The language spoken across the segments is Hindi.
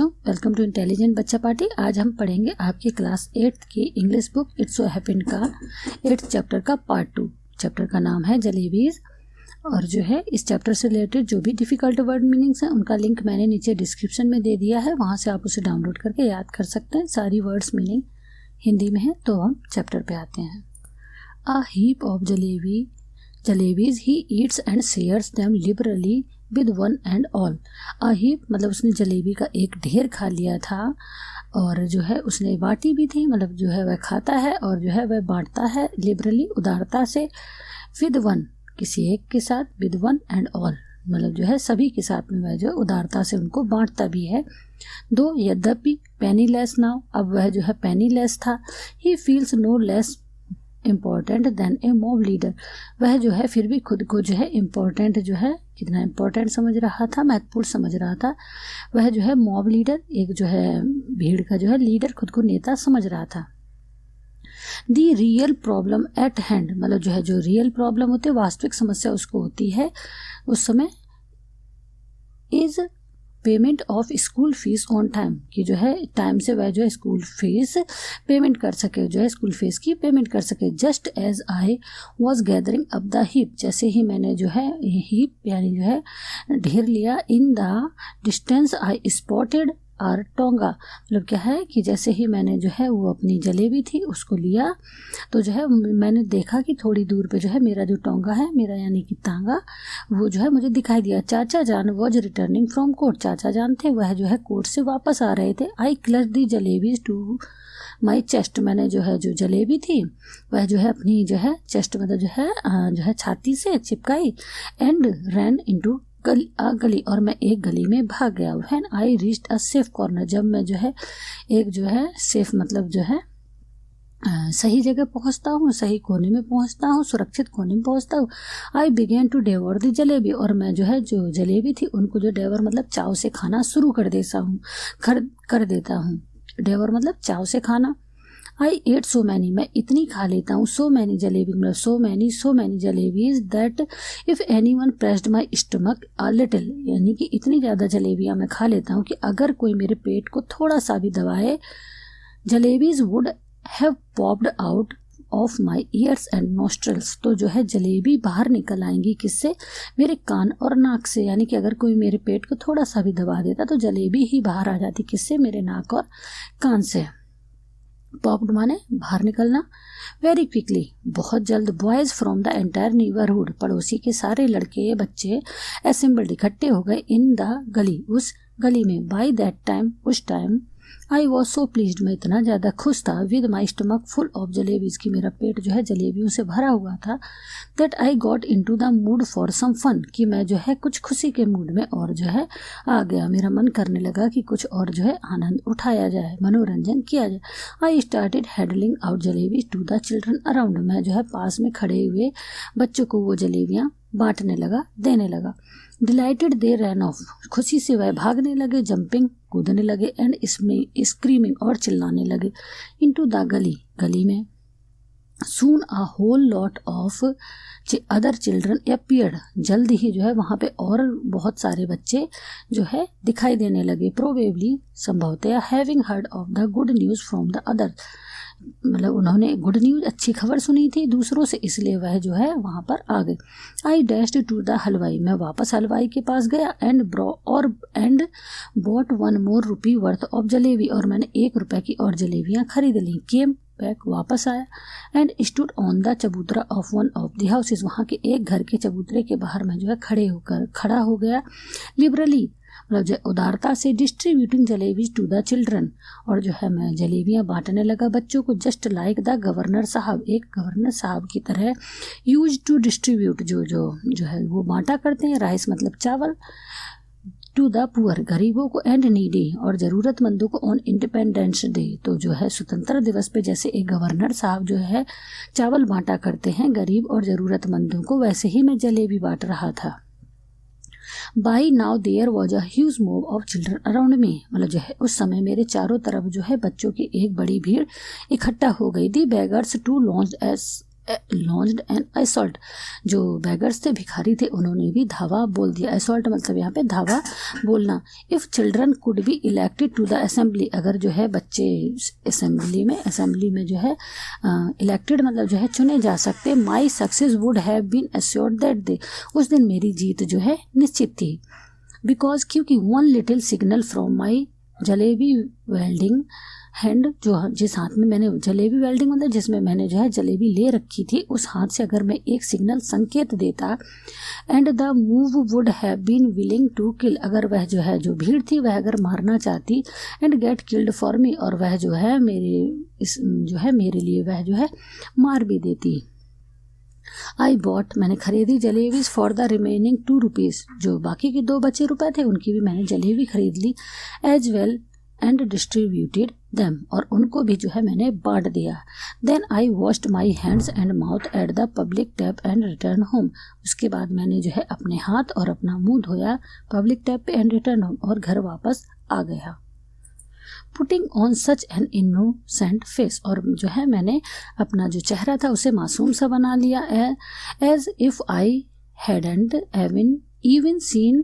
बच्चों, वेलकम टू इंटेलिजेंट बच्चा पार्टी। आज हम पढ़ेंगे आपकी क्लास 8 की English book it's so happened का 8th चैप्टर का पार्ट 2। चैप्टर का नाम है जलेबीज। और जो है इस चैप्टर से रिलेटेड जो भी डिफ़िकल्ट वर्ड मीनिंग्स हैं उनका लिंक मैंने नीचे डिस्क्रिप्शन में दे दिया है, वहाँ से आप उसे डाउनलोड करके याद कर सकते हैं। सारी वर्ड्स मीनिंग हिंदी में है। तो हम चैप्टर पे आते हैं। A heap of jalebis he eats and shares them liberally with one and all. A heap मतलब उसने जलेबी का एक ढेर खा लिया था और जो है उसने बांटी भी थी, मतलब जो है वह खाता है और जो है वह बांटता है लिबरली उदारता से, विद वन किसी एक के साथ, विद वन एंड ऑल मतलब जो है सभी के साथ में वह जो है उदारता से उनको बांटता भी है। दो यद्यपि पेनीलेस नाउ, अब वह जो है पेनीलेस था। He feels no less important than a mob leader, वह जो है फिर भी खुद को जो है इम्पोर्टेंट जो है कितना इम्पोर्टेंट समझ रहा था, महत्वपूर्ण समझ रहा था। वह जो है मॉब लीडर, एक जो है भीड़ का जो है लीडर, खुद को नेता समझ रहा था। दी रियल प्रॉब्लम एट हैंड मतलब जो है जो रियल प्रॉब्लम होती है, वास्तविक समस्या उसको होती है उस समय, is payment of school fees on time, कि जो है टाइम से वह जो है स्कूल फीस पेमेंट कर सके, जो है स्कूल फीस की पेमेंट कर सके। Just as I was gathering up the heap, जैसे ही मैंने जो है हीप यानी जो है ढेर लिया, in the distance I spotted और टोंगा मतलब क्या है कि जैसे ही मैंने जो है वो अपनी जलेबी थी उसको लिया तो जो है मैंने देखा कि थोड़ी दूर पे जो है मेरा जो टोंगा है, मेरा यानी कि तांगा, वो जो है मुझे दिखाई दिया। चाचा जान वॉज रिटर्निंग फ्रॉम कोर्ट, चाचा जान थे वह जो है कोर्ट से वापस आ रहे थे। I clutch the jalebis to my chest, मैंने जो है जो जलेबी थी वह जो है अपनी जो है चेस्ट मतलब जो है छाती से चिपकाई। एंड रैन इनटू गली और मैं एक गली में भाग गया। When I reached a safe corner, जब मैं जो है एक जो है सेफ मतलब जो है सही जगह पहुंचता हूँ, सही कोने में पहुंचता हूँ, सुरक्षित कोने में पहुंचता हूँ। आई बिगेन टू डेवर द जलेबी, और मैं जो है जो जलेबी थी उनको जो डेवर मतलब चाव से खाना शुरू कर देता हूँ। डेवर मतलब चाव से खाना। आई एट सो मैनी, मैं इतनी खा लेता हूँ, सो मैनी जलेबी मतलब so many jalebis that if any one pressed my stomach a little, यानी कि इतनी ज़्यादा जलेबियाँ मैं खा लेता हूँ कि अगर कोई मेरे पेट को थोड़ा सा भी दबाए, jalebis would have popped out of my years and nostrils, तो जो है जलेबी बाहर निकल आएंगी किससे, मेरे कान और नाक से। यानी कि अगर कोई मेरे पेट को थोड़ा सा भी दबा देता तो जलेबी ही बाहर आ जाती, किससे, मेरे नाक और कान से। पॉप्ड माने बाहर निकलना। वेरी क्विकली बहुत जल्द। Boys from the entire neighbourhood, पड़ोसी के सारे लड़के बच्चे असेंबल्ड इकट्ठे हो गए इन द गली, उस गली में। बाई दैट टाइम उस time I was so pleased, मैं इतना ज़्यादा खुश था, with my stomach full of jalebis, की मेरा पेट जो है जलेबियों से भरा हुआ था। That I got in to the mood for some fun, कि मैं जो है कुछ खुशी के मूड में और जो है आ गया, मेरा मन करने लगा कि कुछ और जो है आनंद उठाया जाए, मनोरंजन किया जाए। I started handling out jalebis to the children around, मैं जो है पास में खड़े हुए बच्चों को वो जलेबियाँ बांटने लगा, देने लगा। डिलाइटेड दे रैन ऑफ, खुशी से वह भागने लगे, जंपिंग कूदने लगे, एंड इसमें स्क्रीमिंग और चिल्लाने लगे, इनटू द गली में। Soon a whole lot of other children appeared, जल्द ही जो है वहाँ पे और बहुत सारे बच्चे जो है दिखाई देने लगे। प्रोबेबली संभवतया having heard of the good news from the other, मतलब उन्होंने गुड न्यूज़ अच्छी खबर सुनी थी दूसरों से, इसलिए वह जो है वहाँ पर आ गए। आई डैश्ड टू द हलवाई, मैं वापस हलवाई के पास गया। And bought one more rupee worth of jalebi, और मैंने 1 रुपए की और जलेबियाँ खरीद ली। केम बैक, वापस आया। एंड स्टूड ऑन द चबूतरा of one of the houses, वहाँ के एक घर के चबूतरे के बाहर मैं जो है खड़ा हो गया। लिबरली मतलब जो उदारता से, distributing jalebis to the children, और जो है मैं जलेबियाँ बांटने लगा बच्चों को। जस्ट लाइक द गवर्नर साहब, एक गवर्नर साहब की तरह। यूज टू डिस्ट्रीब्यूट, जो है वो बांटा करते हैं। राइस मतलब चावल। टू द पुअर, गरीबों को। एंड नीडी, और ज़रूरतमंदों को। ऑन इंडिपेंडेंस डे, तो जो है स्वतंत्रता दिवस पे जैसे एक गवर्नर साहब जो है चावल बांटा करते हैं गरीब और ज़रूरतमंदों को, वैसे ही मैं जलेबी बांट रहा था। By now there was a huge mob of children around me, मतलब जो है उस समय मेरे चारों तरफ जो है बच्चों की एक बड़ी भीड़ इकट्ठा हो गई। The beggars to launch launched an assault, जो बेगर्स थे, भिखारी थे, उन्होंने भी धावा बोल दिया। असॉल्ट मतलब यहाँ पे धावा बोलना। If children could be elected to the assembly, अगर जो है बच्चे असेंबली में जो है इलेक्टेड मतलब जो है चुने जा सकते, my success would have been assured that day, उस दिन मेरी जीत जो है निश्चित थी। बिकॉज क्योंकि one little signal from my jalebi welding hand, जो जिस हाथ में मैंने जलेबी वेल्डिंग मतलब जिसमें मैंने जो है जलेबी ले रखी थी, उस हाथ से अगर मैं एक सिग्नल संकेत देता, and the mob would have been willing to kill, अगर वह जो है जो भीड़ थी वह अगर मारना चाहती, and get killed for me, और वह जो है मेरे लिए वह जो है मार भी देती। आई बॉट, मैंने खरीदी jalebis for the remaining 2 rupees, जो बाकी के 2 बचे रुपए थे उनकी भी मैंने जलेबी खरीद ली। As well and distributed them, और उनको भी जो है मैंने बांट दिया। Then I washed my hands and mouth at the public tap and return home, उसके बाद मैंने जो है अपने हाथ और अपना मुंह धोया पब्लिक टैप पे एंड रिटर्न होम, और घर वापस आ गया। Putting on such an innocent face, और जो है मैंने अपना जो चेहरा था उसे मासूम सा बना लिया। As if I hadn't even seen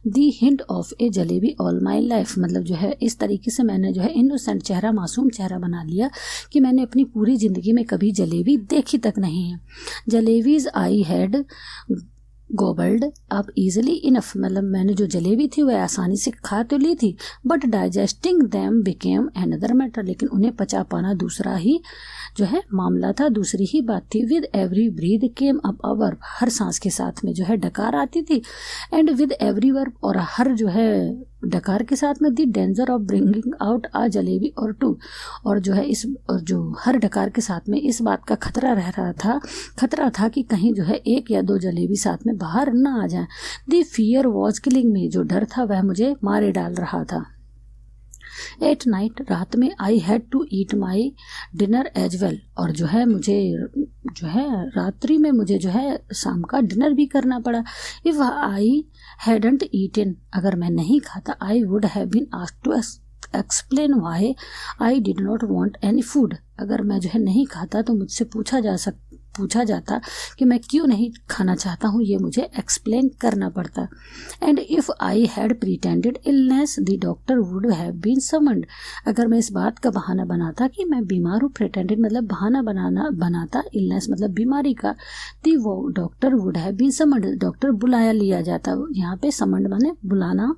the hint of a jalebi all my life, मतलब जो है इस तरीके से मैंने जो है इनोसेंट चेहरा, मासूम चेहरा बना लिया कि मैंने अपनी पूरी ज़िंदगी में कभी जलेबी देखी तक नहीं है। Jalebis I had gobbled up easily enough, मतलब मैंने जो जलेबी थी वह आसानी से खा तो ली थी, but digesting them became another matter, लेकिन उन्हें पचा पाना दूसरा ही जो है मामला था, दूसरी ही बात थी। With every breath came up a verb, हर सांस के साथ में जो है डकार आती थी, एंड विद एवरी वर्ब, और हर जो है डकार के साथ में दी डेंजर ऑफ ब्रिंगिंग आउट आ जलेबी और 2, और जो है इस और जो हर डकार के साथ में इस बात का खतरा था कि कहीं जो है 1 या 2 जलेबी साथ में बाहर ना आ जाए। दी फियर वॉज किलिंग मी, जो डर था वह मुझे मारे डाल रहा था। एट नाइट, रात में, I had to eat my dinner as well, और जो है मुझे जो है रात्रि में मुझे जो है शाम का डिनर भी करना पड़ा। इफ़ आई हैडंट ईटन, अगर मैं नहीं खाता, I would have been asked to explain why I did not want any food, अगर मैं जो है नहीं खाता तो मुझसे पूछा जाता कि मैं क्यों नहीं खाना चाहता हूँ, ये मुझे एक्सप्लेन करना पड़ता। And if I had pretended illness the doctor would have been summoned, अगर मैं इस बात का बहाना बनाता कि मैं बीमार हूँ, प्रिटेंडेड मतलब बहाना बनाता, इलनेस मतलब बीमारी का, दी वो doctor would have been summoned, doctor बुलाया लिया जाता, यहाँ पे समन्ड माने बुलाना,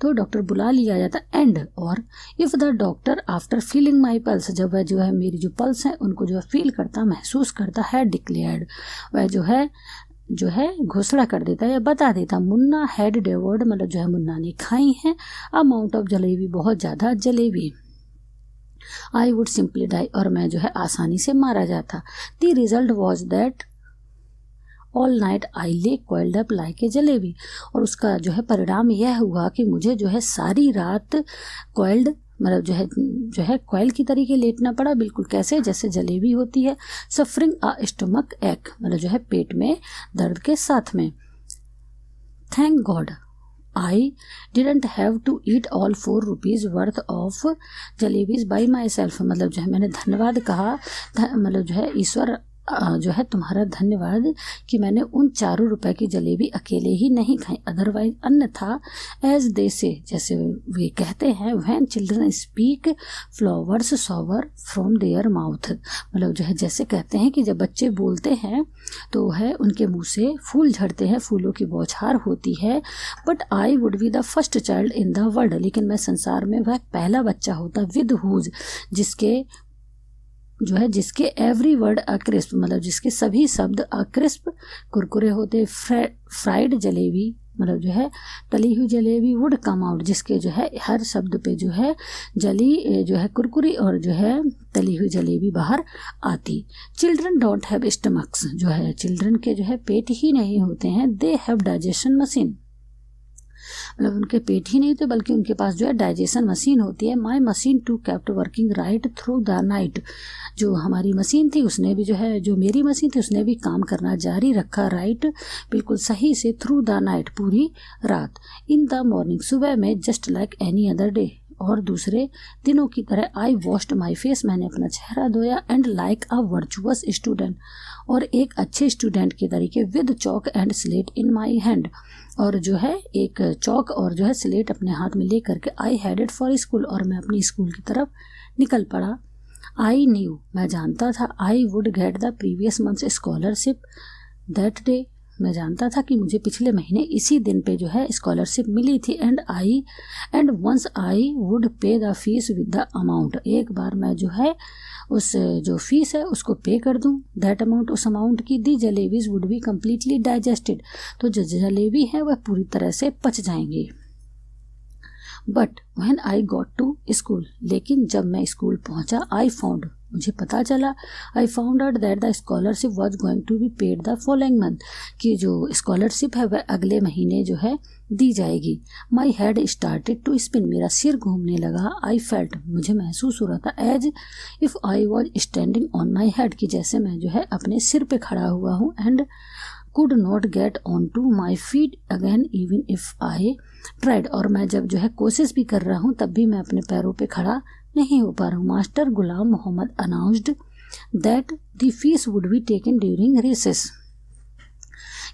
तो डॉक्टर बुला लिया जाता। एंड और if the doctor after feeling my pulse, जब वह जो है मेरी जो पल्स है उनको जो है फील करता, महसूस करता है, डिक्लेयर्ड, वह जो है घोषणा कर देता या बता देता, मुन्ना हैड डेवर्ड, मतलब जो है मुन्ना ने खाई है अमाउंट ऑफ जलेबी, बहुत ज़्यादा jalebi. I would simply die, और मैं जो है आसानी से मारा जाता। The result was that all night I lay coiled up like a jalebi, और उसका जो है परिणाम यह हुआ कि मुझे जो है सारी रात कोइल्ड मतलब जो है कोयल की तरीके लेटना पड़ा, बिल्कुल कैसे, जैसे जलेबी होती है। सफरिंग अ स्टमक एक, मतलब जो है पेट में दर्द के साथ में। Thank god I didn't have to eat all 4 rupees worth of jalebis by myself, मतलब जो है मैंने धन्यवाद कहा, मतलब जो है ईश्वर जो है तुम्हारा धन्यवाद कि मैंने उन 4 रुपए की जलेबी अकेले ही नहीं खाई, अदरवाइज अन्यथा, एज दे से, जैसे वे कहते हैं, when children speak flowers shower from their mouth, मतलब जो है जैसे कहते हैं कि जब बच्चे बोलते हैं तो है उनके मुंह से फूल झड़ते हैं, फूलों की बौछार होती है। But I would be the first child in the world, लेकिन मैं संसार में वह पहला बच्चा होता, विद हुज, जिसके एवरी वर्ड अक्रिस्प, मतलब जिसके सभी शब्द अक्रिस्प कुरकुरे होते। फ्राइड जलेबी, मतलब जो है तली हुई जलेबी, वुड कम आउट, जिसके जो है हर शब्द पे जो है जली जो है कुरकुरी और जो है तली हुई जलेबी बाहर आती। चिल्ड्रन डोंट हैव स्टमक्स, जो है चिल्ड्रन के जो है पेट ही नहीं होते हैं। दे हैव डाइजेशन मशीन, मतलब उनके पेट ही नहीं होते बल्कि उनके पास जो है डाइजेशन मशीन होती है। My machine too kept working right through the night, जो हमारी मशीन थी उसने भी जो है, जो मेरी मशीन थी उसने भी काम करना जारी रखा, राइट बिल्कुल सही से, थ्रू द नाइट पूरी रात। इन द मॉर्निंग, सुबह में, just like any other day, और दूसरे दिनों की तरह आई वॉश्ड माई फेस, मैंने अपना चेहरा धोया, and like a virtuous student, और एक अच्छे स्टूडेंट के तरीके, with chalk and slate in my hand, और जो है एक चौक और जो है स्लेट अपने हाथ में ले करके आई हेडेड फॉर स्कूल, और मैं अपनी स्कूल की तरफ निकल पड़ा। आई न्यू, मैं जानता था, I would get the previous months scholarship that day, मैं जानता था कि मुझे पिछले महीने इसी दिन पे जो है स्कॉलरशिप मिली थी, एंड वंस आई वुड पे the fees with the amount, एक बार मैं जो है उस जो फीस है उसको पे कर दूं, दैट अमाउंट, उस अमाउंट की, the jalebis would be completely digested, तो जो जलेबी है वह पूरी तरह से पच जाएंगी। But when I got to school, लेकिन जब मैं स्कूल पहुंचा, आई फाउंड, मुझे पता चला, I found out that the scholarship was going to be paid the following month, कि जो स्कॉलरशिप है वह अगले महीने जो है दी जाएगी। My head started to spin, मेरा सिर घूमने लगा। आई फेल्ट, मुझे महसूस हो रहा था, as if I was standing on my head, कि जैसे मैं जो है अपने सिर पे खड़ा हुआ हूँ, and could not get onto my feet again even if I tried, और मैं जब जो है कोशिश भी कर रहा हूँ तब भी मैं अपने पैरों पे खड़ा नहीं हो पा रहा हूँ। Master Ghulam Mohammad announced that the fees would be taken during recess,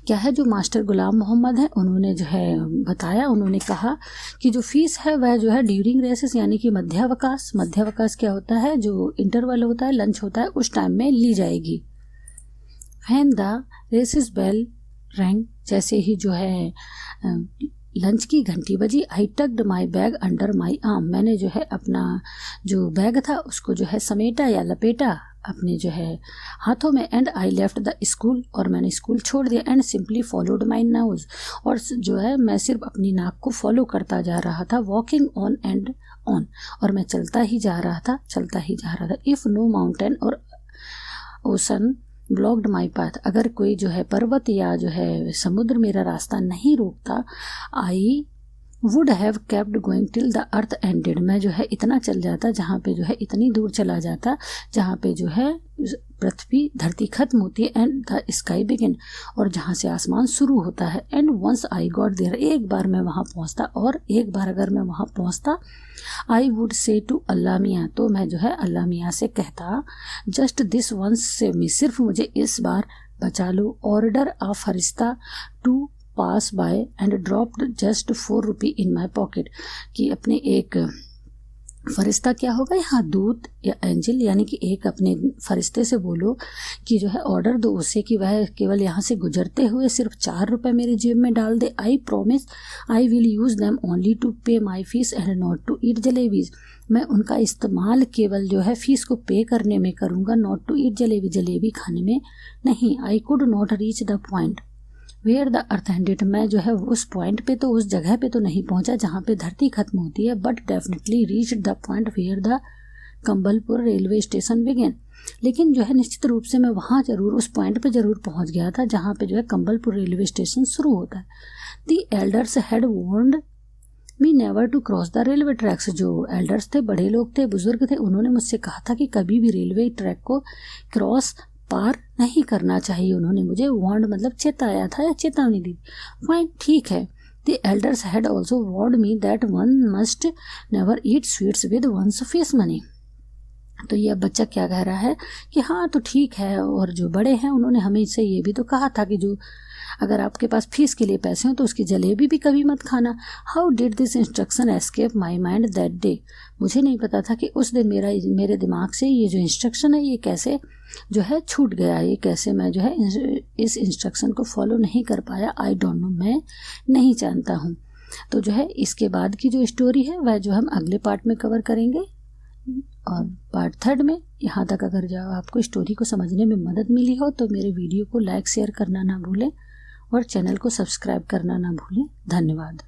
क्या है जो मास्टर गुलाम मोहम्मद है उन्होंने जो है बताया, उन्होंने कहा कि जो फीस है वह जो है ड्यूरिंग रेसेस यानी कि मध्यावकाश क्या होता है, जो इंटरवल होता है, लंच होता है, उस टाइम में ली जाएगी। When the recess bell rang, जैसे ही जो है लंच की घंटी बजी, I tucked my bag under my arm, मैंने जो है अपना जो बैग था उसको जो है समेटा या लपेटा अपने जो है हाथों में, and I left the school, और मैंने स्कूल छोड़ दिया, and simply followed my nose, और जो है मैं सिर्फ अपनी नाक को फॉलो करता जा रहा था, वॉकिंग ऑन एंड ऑन, और मैं चलता ही जा रहा था। इफ़ नो माउंटेन और ओशन ब्लॉक्ड माई पाथ, अगर कोई जो है पर्वत या जो है समुद्र मेरा रास्ता नहीं रोकता, आई would have kept going till the earth ended, मैं जो है इतना चल जाता जहाँ पे जो है इतनी दूर चला जाता जहाँ पे जो है धरती खत्म होती है, एंड द स्काई बिगिन, और जहाँ से आसमान शुरू होता है, and once I got there, एक बार मैं वहाँ पहुँचता, और एक बार अगर मैं वहाँ पहुँचता, I would say to Allah मियाँ, तो मैं जो है अल्लाह मियाँ से कहता, जस्ट दिस वंस से मी, सिर्फ मुझे इस बार बचा लो, ऑर्डर अ फरिश्ता to pass by and dropped just 4 rupee in my pocket, कि अपने एक फरिश्ता क्या होगा यहाँ, दूत या एंजल, यानी कि एक अपने फरिश्ते से बोलो कि जो है ऑर्डर दो उसे कि वह केवल यहाँ से गुजरते हुए सिर्फ 4 रुपये मेरे जेब में डाल दे। I promise I will use them only to pay my fees and not to eat jalebis, मैं उनका इस्तेमाल केवल जो है फीस को पे करने में करूँगा, नॉट टू ईट जलेबी खाने में नहीं। I could not reach the point where the earth ended, मैं जो है उस पॉइंट पे तो उस जगह पे तो नहीं पहुंचा जहाँ पे धरती खत्म होती है, but definitely reach the point where the Kambalpur railway station began, लेकिन जो है निश्चित रूप से मैं वहाँ जरूर उस पॉइंट पे जरूर पहुँच गया था जहाँ पे जो है कंबलपुर रेलवे स्टेशन शुरू होता है। The elders had warned me never to cross the railway tracks, जो एल्डर्स थे, बड़े लोग थे, बुजुर्ग थे, उन्होंने मुझसे कहा था कि कभी भी रेलवे ट्रैक को पार नहीं करना चाहिए, उन्होंने मुझे वार्न मतलब चेताया था या चेतावनी दी। फाइन, ठीक है। The elders had also warned me that one must never eat sweets with one's fees money, तो यह बच्चा क्या कह रहा है कि हाँ तो ठीक है, और जो बड़े हैं उन्होंने हमें इससे ये भी तो कहा था कि जो अगर आपके पास फीस के लिए पैसे हो तो उसकी जलेबी भी कभी मत खाना। How did this instruction escape my mind that day, मुझे नहीं पता था कि उस दिन मेरे दिमाग से ये जो इंस्ट्रक्शन है ये कैसे जो है छूट गया, ये कैसे मैं जो है इस इंस्ट्रक्शन को फॉलो नहीं कर पाया। आई डोंट नो, मैं नहीं जानता हूँ। तो जो है इसके बाद की जो स्टोरी है वह जो हम अगले पार्ट में कवर करेंगे, और पार्ट 3 में। यहाँ तक अगर जो आपको स्टोरी को समझने में मदद मिली हो तो मेरे वीडियो को लाइक शेयर करना ना भूलें और चैनल को सब्सक्राइब करना ना भूलें। धन्यवाद।